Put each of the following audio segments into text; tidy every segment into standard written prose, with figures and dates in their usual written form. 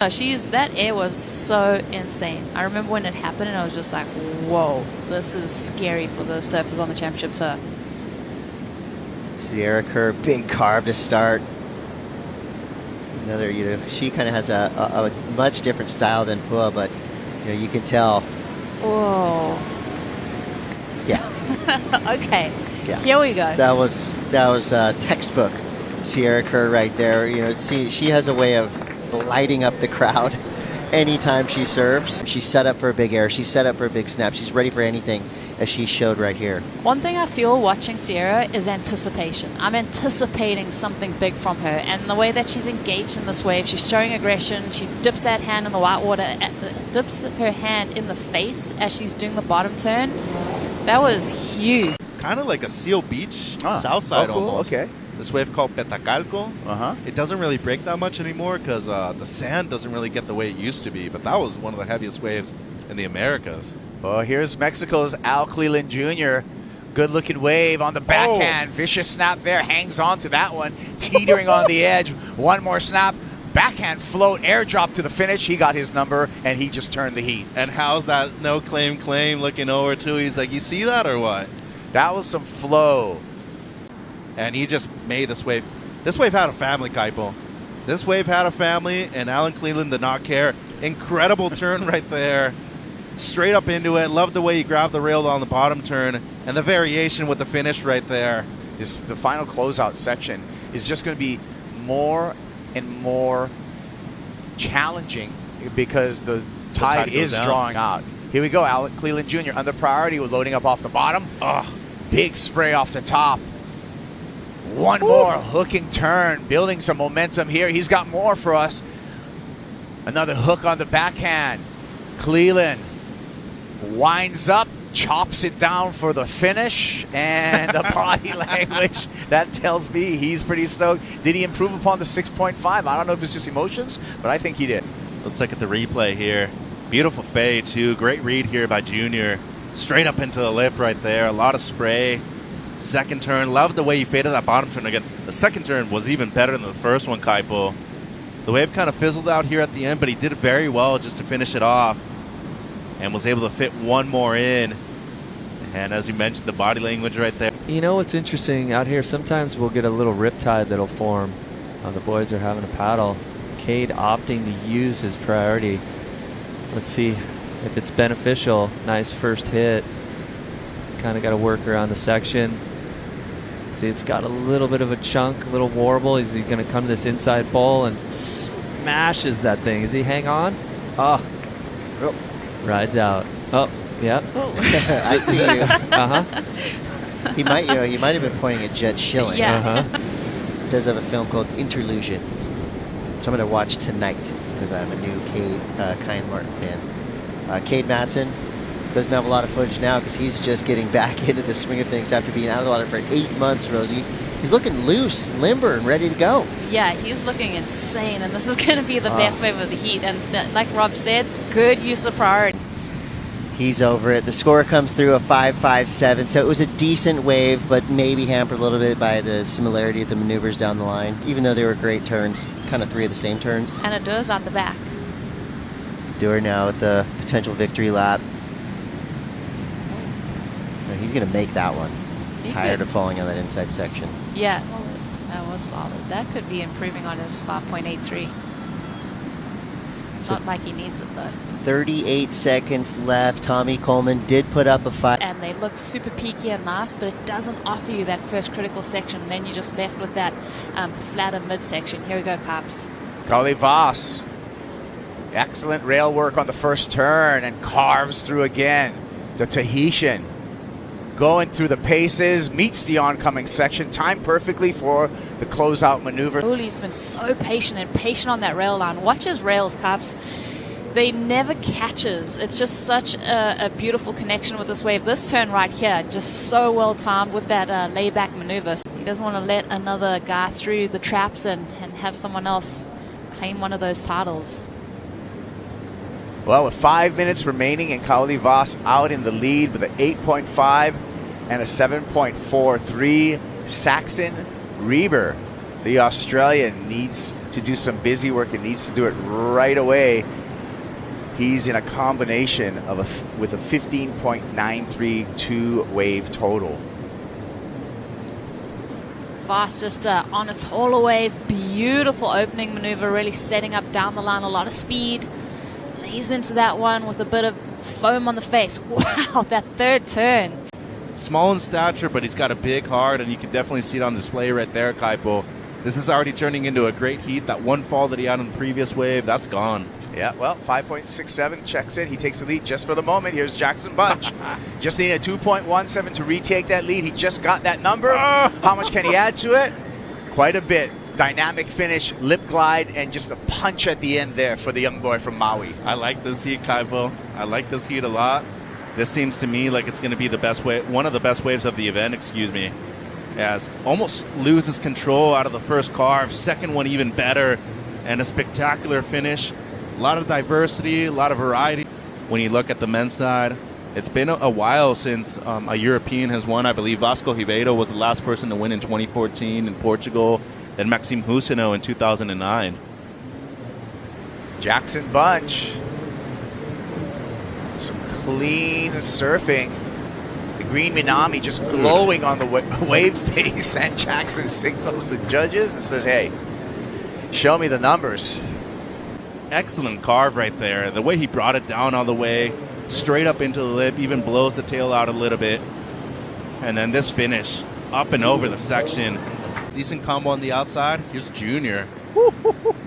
That air was so insane. I remember when it happened and I was just like, whoa, this is scary for the surfers on the championship tour. Sierra Kerr, big carve to start. Another, she kind of has a much different style than Pua, but you can tell. Whoa. Yeah. Okay. Yeah. Here we go. That was textbook Sierra Kerr right there. She has a way of lighting up the crowd anytime she serves. She's set up for a big air. She's set up for a big snap. She's ready for anything, as she showed right here. One thing I feel watching Sierra is anticipation. I'm anticipating something big from her, and the way that she's engaged in this wave, she's showing aggression. She dips that hand in the white water, dips her hand in the face as she's doing the bottom turn. That was huge. Kind of like a Seal Beach, south side almost. Okay. This wave called Petacalco. It doesn't really break that much anymore because the sand doesn't really get the way it used to be. But that was one of the heaviest waves in the Americas. Oh, here's Mexico's Cleland Jr. Good-looking wave on the backhand. Vicious snap there. Hangs on to that one. Teetering on the edge. One more snap. Backhand float. Airdrop to the finish. He got his number, and he just turned the heat. And how's that no claim looking over, too? He's like, you see that or what? That was some flow. And he just made this wave. This wave had a family, Kaipo. This wave had a family, and Alan Cleland did not care. Incredible turn right there. Straight up into it. Love the way he grabbed the rail on the bottom turn. And the variation with the finish right there. The final closeout section is just going to be more and more challenging because the tide is drawing out. Here we go, Alan Cleland Jr. under priority with loading up off the bottom. Big spray off the top. One more hooking turn, building some momentum here. He's got more for us. Another hook on the backhand. Cleland winds up, chops it down for the finish, and the body language, that tells me he's pretty stoked. Did he improve upon the 6.5? I don't know if it's just emotions, but I think he did. Let's look at the replay here. Beautiful fade, too. Great read here by Junior. Straight up into the lip right there. A lot of spray. Second turn. Love the way he faded that bottom turn again. The second turn was even better than the first one, Kaipo. The wave kind of fizzled out here at the end, but he did very well just to finish it off and was able to fit one more in. And as you mentioned, the body language right there. You know what's interesting out here? Sometimes we'll get a little riptide that'll form. The boys are having a paddle. Kade opting to use his priority. Let's see if it's beneficial. Nice first hit. He's kind of got to work around the section. See, it's got a little bit of a chunk, a little warble. Is he going to come to this inside bowl and smashes that thing? Does he hang on? Oh. Rides out. Oh, yeah. I see you. Uh-huh. He might have been pointing at Jet Schilling. Yeah. He does have a film called Interlusion, which I'm going to watch tonight because I'm a new Kyle Martin fan. Kade Matson doesn't have a lot of footage now because he's just getting back into the swing of things after being out of the water for 8 months, Rosie. He's looking loose, limber, and ready to go. Yeah, he's looking insane, and this is going to be the best wave of the heat. And like Rob said, good use of priority. He's over it. The score comes through a 5.57, so it was a decent wave, but maybe hampered a little bit by the similarity of the maneuvers down the line, even though they were great turns, kind of three of the same turns. And Adur's out the back. Adur now with the potential victory lap. He's going to make that one. Tired of falling on that inside section. Yeah, that was solid. That could be improving on his 5.83. Not like he needs it, though. 38 seconds left. Tommy Coleman did put up a fight. And they look super peaky and nice, but it doesn't offer you that first critical section. Then you're just left with that flatter midsection. Here we go, Cops. Kauli Vaast. Excellent rail work on the first turn and carves through again. The Tahitian going through the paces, meets the oncoming section, timed perfectly for the closeout maneuver. Uli's been so patient on that rail line. Watch his rails, Cops. They never catches. It's just such a beautiful connection with this wave. This turn right here, just so well timed with that layback maneuver. He doesn't want to let another guy through the traps and have someone else claim one of those titles. Well, with 5 minutes remaining and Kauli Vaast out in the lead with an 8.5 and a 7.43. Saxon Reber The Australian needs to do some busy work and needs to do it right away. He's in a combination of with a 15.932 wave total. Vaast just on a taller wave. Beautiful opening maneuver, really setting up down the line. A lot of speed. Lays into that one with a bit of foam on the face. Wow, that third turn. Small in stature, but he's got a big heart, and you can definitely see it on display right there, Kaipo. This is already turning into a great heat. That one fall that he had on the previous wave, that's gone. Yeah, well, 5.67 checks it. He takes the lead just for the moment. Here's Jackson Bunch. Just needed a 2.17 to retake that lead. He just got that number. How much can he add to it? Quite a bit. Dynamic finish, lip glide, and just a punch at the end there for the young boy from Maui. I like this heat, Kaipo. I like this heat a lot. This seems to me like it's going to be the best wave, one of the best waves of the event, excuse me. As almost loses control out of the first carve. Second one even better, and a spectacular finish. A lot of diversity, a lot of variety. When you look at the men's side, it's been a while since a European has won. I believe Vasco Ribeiro was the last person to win in 2014 in Portugal, then Maxime Housineau in 2009. Jackson Bunch. Some clean surfing. The green Minami just glowing on the wave face, and Jackson signals the judges and says, hey, show me the numbers. Excellent carve right there. The way he brought it down all the way, straight up into the lip, even blows the tail out a little bit. And then this finish, up and over the section. Decent combo on the outside. Here's Junior.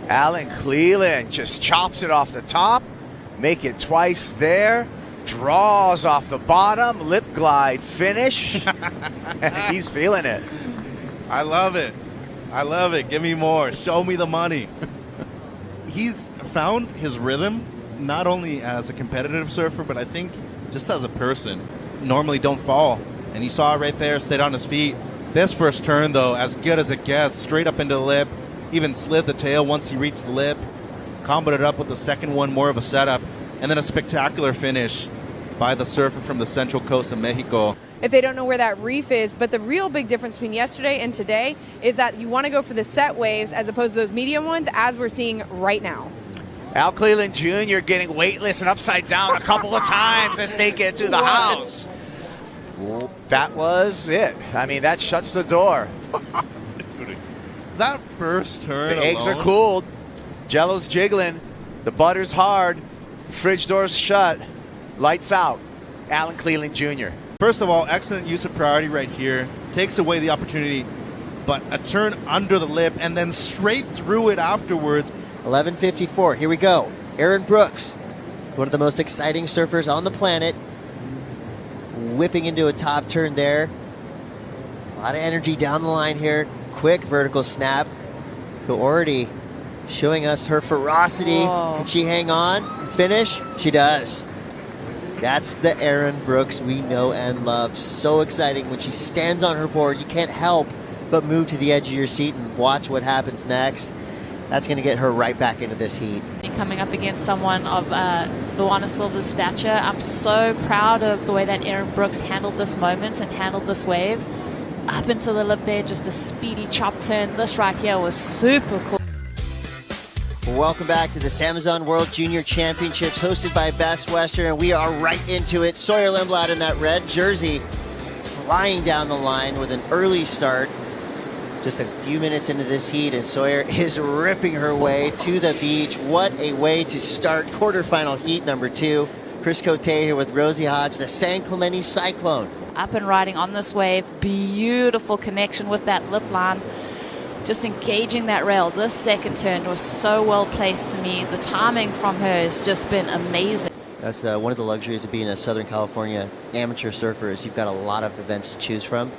Alan Cleland just chops it off the top. Make it twice there. Draws off the bottom. Lip glide finish. He's feeling it. I love it. I love it. Give me more. Show me the money. He's found his rhythm, not only as a competitive surfer, but I think just as a person. Normally don't fall. And you saw it right there, stayed on his feet. This first turn, though, as good as it gets, straight up into the lip. Even slid the tail once he reached the lip. Comboed it up with the second one, more of a setup. And then a spectacular finish by the surfer from the central coast of Mexico. If they don't know where that reef is, but the real big difference between yesterday and today is that you want to go for the set waves as opposed to those medium ones, as we're seeing right now. Al Cleland Jr. getting weightless and upside down a couple of times as they get to the house. That was it. I mean, that shuts the door. That first turn The eggs are cooled. Jello's jiggling. The butter's hard. Fridge door's shut. Lights out. Alan Cleland Jr. First of all, excellent use of priority right here. Takes away the opportunity, but a turn under the lip and then straight through it afterwards. 11:54. Here we go. Erin Brooks, one of the most exciting surfers on the planet, whipping into a top turn there. A lot of energy down the line here. Quick vertical snap. Already showing us her ferocity. Whoa. Can she hang on and finish? She does. That's the Erin Brooks we know and love. So exciting when she stands on her board. You can't help but move to the edge of your seat and watch what happens next. That's going to get her right back into this heat. Coming up against someone of Luana Silva's stature, I'm so proud of the way that Erin Brooks handled this moment and handled this wave. Up into the lip there, just a speedy chop turn. This right here was super cool. Welcome back to the SAMBAZON World Junior Championships hosted by Best Western, and we are right into it. Sawyer Lindblad in that red jersey flying down the line with an early start. Just a few minutes into this heat, and Sawyer is ripping her way to the beach. What a way to start quarterfinal heat number 2. Chris Cote here with Rosie Hodge, the San Clemente Cyclone. Up and riding on this wave. Beautiful connection with that lip line. Just engaging that rail. This second turn was so well placed to me. The timing from her has just been amazing. That's one of the luxuries of being a Southern California amateur surfer is you've got a lot of events to choose from.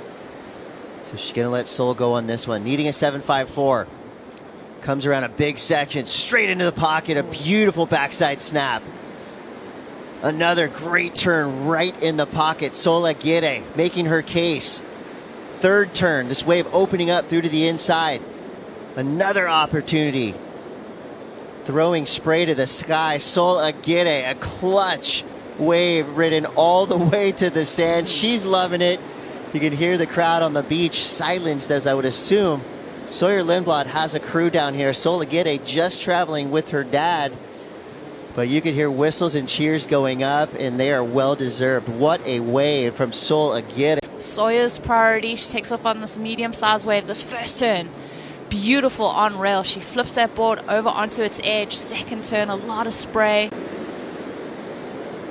So she's going to let Sol go on this one. Needing a 7.54. Comes around a big section, straight into the pocket. A beautiful backside snap. Another great turn right in the pocket. Sol Aguirre making her case. Third turn, this wave opening up through to the inside. Another opportunity. Throwing spray to the sky. Sol Aguirre, a clutch wave ridden all the way to the sand. She's loving it. You can hear the crowd on the beach silenced, as I would assume. Sawyer Lindblad has a crew down here. Sol Aguirre just traveling with her dad. But you could hear whistles and cheers going up, and they are well-deserved. What a wave from Sol Aguirre. Sawyer's priority. She takes off on this medium-sized wave. This first turn, beautiful on rail. She flips that board over onto its edge. Second turn, a lot of spray.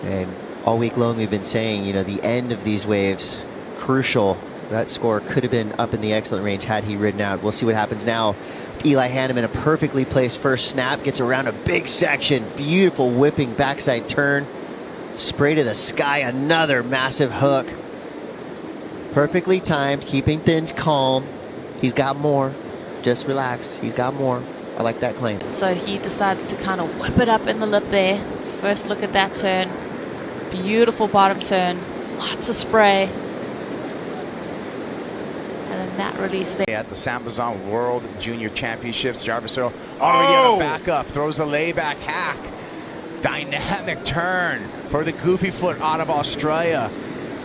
And all week long we've been saying, you know, the end of these waves, crucial. That score could have been up in the excellent range had he ridden out. We'll see what happens now. Eli Hanneman, a perfectly placed first snap, gets around a big section. Beautiful whipping backside turn. Spray to the sky, another massive hook. Perfectly timed, keeping things calm. He's got more. Just relax. He's got more. I like that claim. So he decides to kind of whip it up in the lip there. First look at that turn. Beautiful bottom turn. Lots of spray. And then that release there. At the SAMBAZON World Junior Championships, Jarvis Earle already on a backup. Throws the layback hack. Dynamic turn for the goofy foot out of Australia.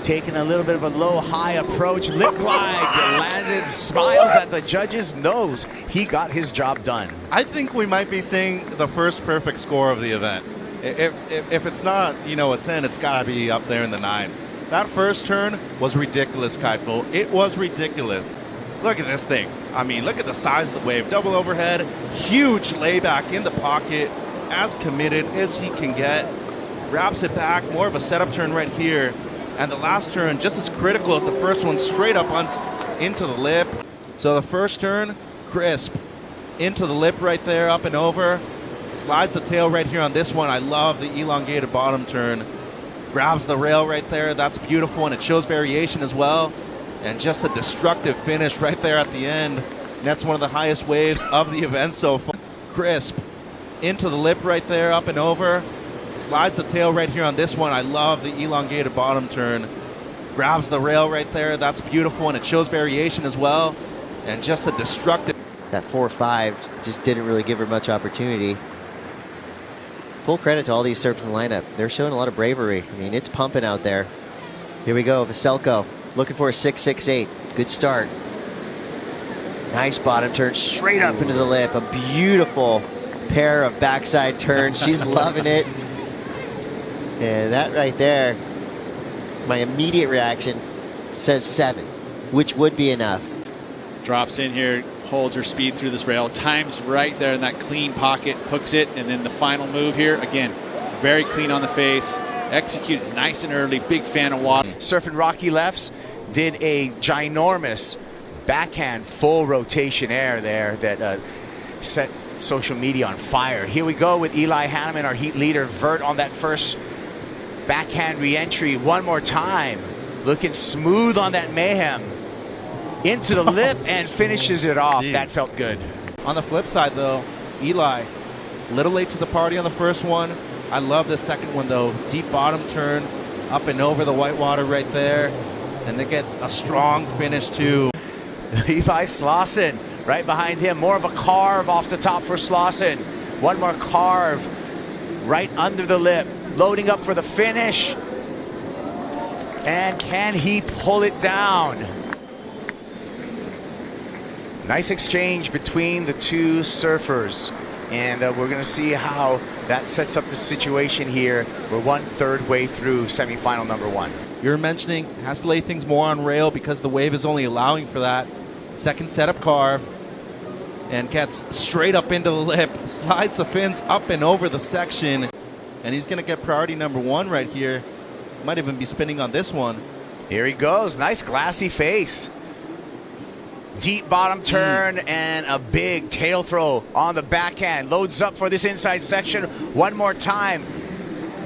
Taking a little bit of a low-high approach. Lip glide landed, smiles at the judges, knows he got his job done. I think we might be seeing the first perfect score of the event. If it's not, you know, a 10, it's got to be up there in the 9s. That first turn was ridiculous, Kaipo. It was ridiculous. Look at this thing. I mean, look at the size of the wave. Double overhead, huge layback in the pocket, as committed as he can get. Wraps it back, more of a setup turn right here. And the last turn, just as critical as the first one, straight up into the lip. So the first turn, crisp. Into the lip right there, up and over. Slides the tail right here on this one. I love the elongated bottom turn. Grabs the rail right there. That's beautiful, and it shows variation as well. And just a destructive finish right there at the end. And that's one of the highest waves of the event so far. Crisp. Into the lip right there, up and over. Slides the tail right here on this one. I love the elongated bottom turn. Grabs the rail right there. That's beautiful, and it shows variation as well. And just a destructive. That 4-5 just didn't really give her much opportunity. Full credit to all these surfers in the lineup. They're showing a lot of bravery. I mean, it's pumping out there. Here we go. Veselko looking for a 6.68. Good start. Nice bottom turn straight up into the lip. A beautiful pair of backside turns. She's loving it. And that right there, my immediate reaction says 7, which would be enough. Drops in here, holds her speed through this rail, times right there in that clean pocket, hooks it, and then the final move here, again, very clean on the face, executed nice and early, big fan of water. Surfing rocky lefts, did a ginormous backhand full rotation air there that set social media on fire. Here we go with Eli Hanneman, our heat leader. Vert on that first backhand re-entry one more time. Looking smooth on that mayhem. Into the lip and finishes it off. Jeez. That felt good. On the flip side, though, Eli, a little late to the party on the first one. I love this second one, though. Deep bottom turn, up and over the whitewater right there. And it gets a strong finish, too. Levi Slawson right behind him. More of a carve off the top for Slawson. One more carve right under the lip. Loading up for the finish. And can he pull it down? Nice exchange between the two surfers. And we're going to see how that sets up the situation here. We're 1/3 way through semifinal number 1. You're mentioning has to lay things more on rail because the wave is only allowing for that. Second setup carve. And gets straight up into the lip. Slides the fins up and over the section. And he's going to get priority number 1 right here. Might even be spinning on this one. Here he goes. Nice glassy face. Deep bottom turn and a big tail throw on the backhand. Loads up for this inside section one more time.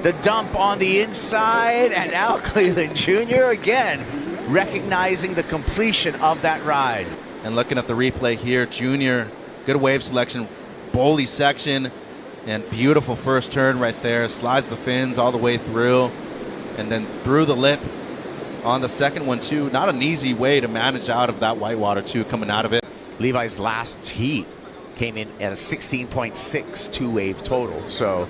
The dump on the inside, and now Cleland Jr. again recognizing the completion of that ride. And looking at the replay here, Junior, good wave selection, bully section, and beautiful first turn right there. Slides the fins all the way through, and then through the lip on the second one too. Not an easy way to manage out of that whitewater too, coming out of it. Levi's last heat came in at a 16.6 two-wave total. So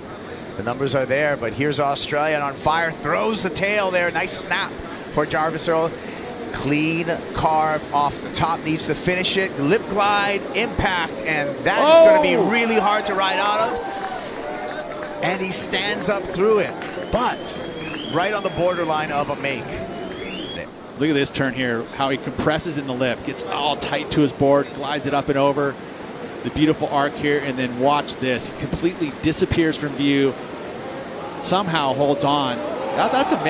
the numbers are there, but here's Australian on fire. Throws the tail there. Nice snap for Jarvis Earle. Clean carve off the top, needs to finish it. Lip glide, impact, and that is going to be really hard to ride out of. And he stands up through it, but right on the borderline of a make. Look at this turn here, how he compresses in the lip, gets all tight to his board, glides it up and over. The beautiful arc here, and then watch this. He completely disappears from view, somehow holds on. That's amazing.